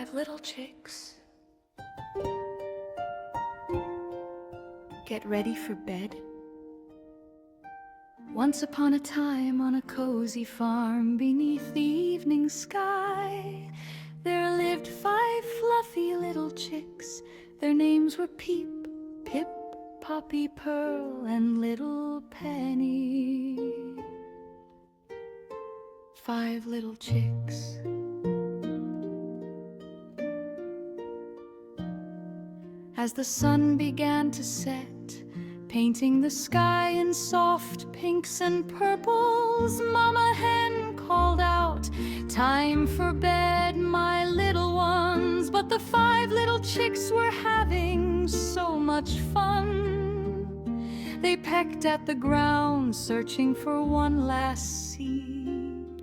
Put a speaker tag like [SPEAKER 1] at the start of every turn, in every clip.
[SPEAKER 1] 5 little chicks. Get ready for bed. Once upon a time, on a cozy farm beneath the evening sky, there lived 5 fluffy little chicks. Their names were Peep, Pip, Poppy, Pearl, and Little Penny. 5 little chicks. As the sun began to set, painting the sky in soft pinks and purples, Mama Hen called out, "Time for bed, my little ones." But the 5 little chicks were having so much fun. They pecked at the ground, searching for one last seed.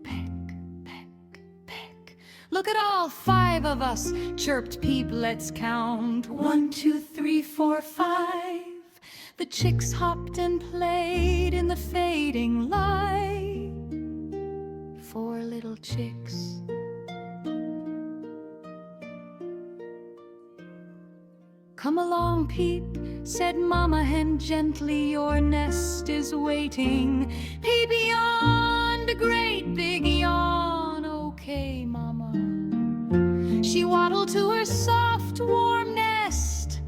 [SPEAKER 1] Peck, peck, peck. "Look at all 5 of us," chirped Peep. "Let's count. 1, 2, 3, 4, 5. The chicks hopped and played in the fading light. 4 little chicks. "Come along, Peep," said Mama Hen gently, "your nest is waiting." Peep yawned a great big yawn. "Okay, Mama." She waddled to her soft, warm nest,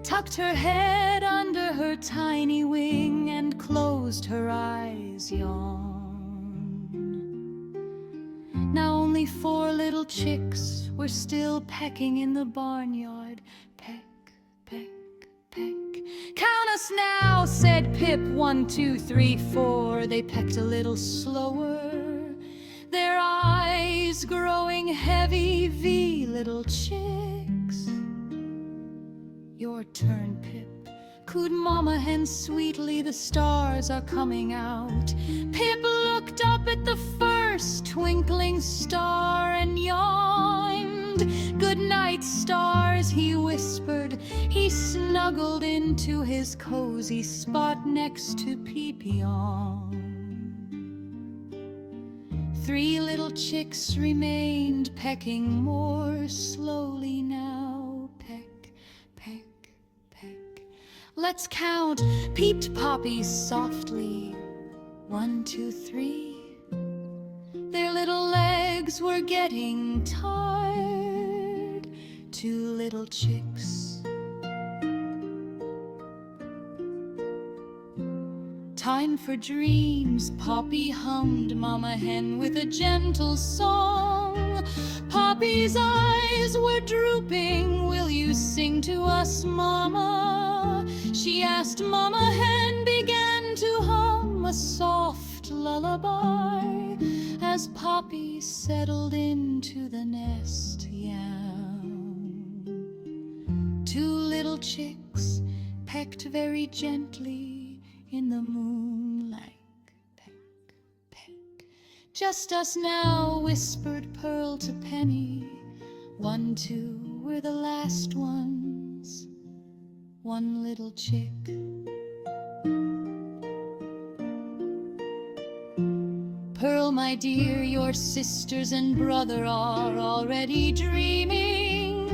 [SPEAKER 1] tucked her head under her tiny wing, and closed her eyes, yawn. Now only 4 little chicks were still pecking in the barnyard. Peck, peck, peck. "Count us now," said Pip. 1, 2, 3, 4. They pecked a little slower, their eyes growing heavy. "V little chicks." "Your turn, Pip," cooed Mama Hen sweetly. "The stars are coming out." Pip looked up at the first twinkling star and yawned. "Good night, stars," he whispered. He snuggled into his cozy spot next to Peep yawned. 3 little chicks remained, pecking more slowly now. Peck, peck, peck. "Let's count," peeped Poppy softly. 1, 2, 3. Their little legs were getting tired. 2 little chicks. "Time for dreams," Poppy hummed Mama Hen with a gentle song. Poppy's eyes were drooping. "Will you sing to us, Mama?" she asked. Mama Hen began to hum a soft lullaby as Poppy settled into the nest. Yam. 2 little chicks pecked very gently in the moonlight. Peck, peck. "Just us now," whispered Pearl to Penny. 1, 2 were the last ones. 1 little chick. "Pearl, my dear, your sisters and brother are already dreaming,"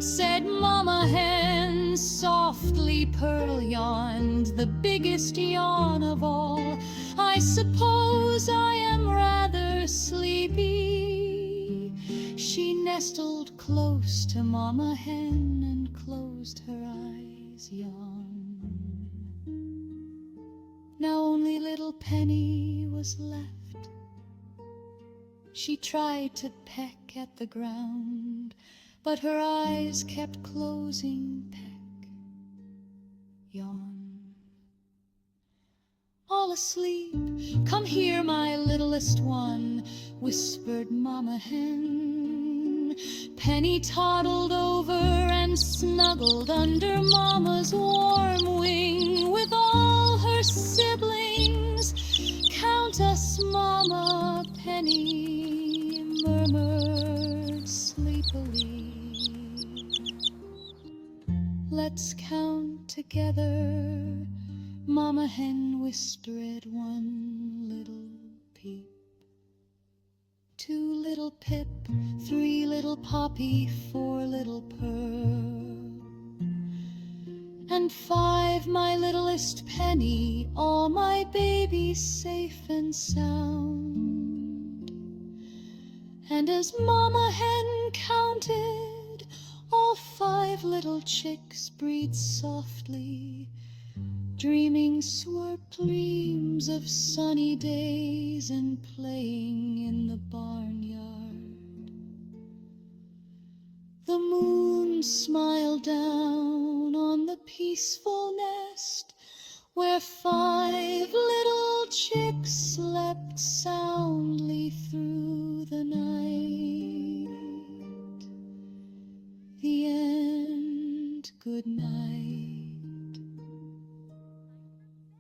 [SPEAKER 1] said Mama Hen softly. Pearl yawned the biggest yawn of all. "I suppose I am rather sleepy." She nestled close to Mama Hen and closed her eyes, yawn. Now only little Penny was left. She tried to peck at the ground, but her eyes kept closing. Peck, yawn. "All asleep. Come here, my littlest one," whispered Mama Hen. Penny toddled over and snuggled under Mama's warm wing with all her siblings. "Count us, Mama," Penny murmured sleepily. "Let's count together," Mama Hen whispered. 1 little Peep, 2 little Pip, 3 little Poppy, 4 little Pearl, and 5 my littlest Penny, all my babies safe and sound. And as Mama Hen counted, all 5 little chicks breathed softly, dreaming sweet dreams of sunny days and playing in the barnyard. The moon smiled down on the peaceful nest where 5 little chicks slept soundly through the night. The end. Good night,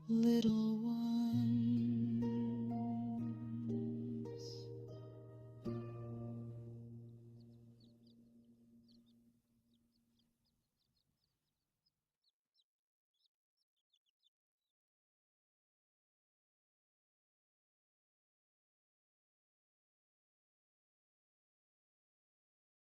[SPEAKER 1] little one.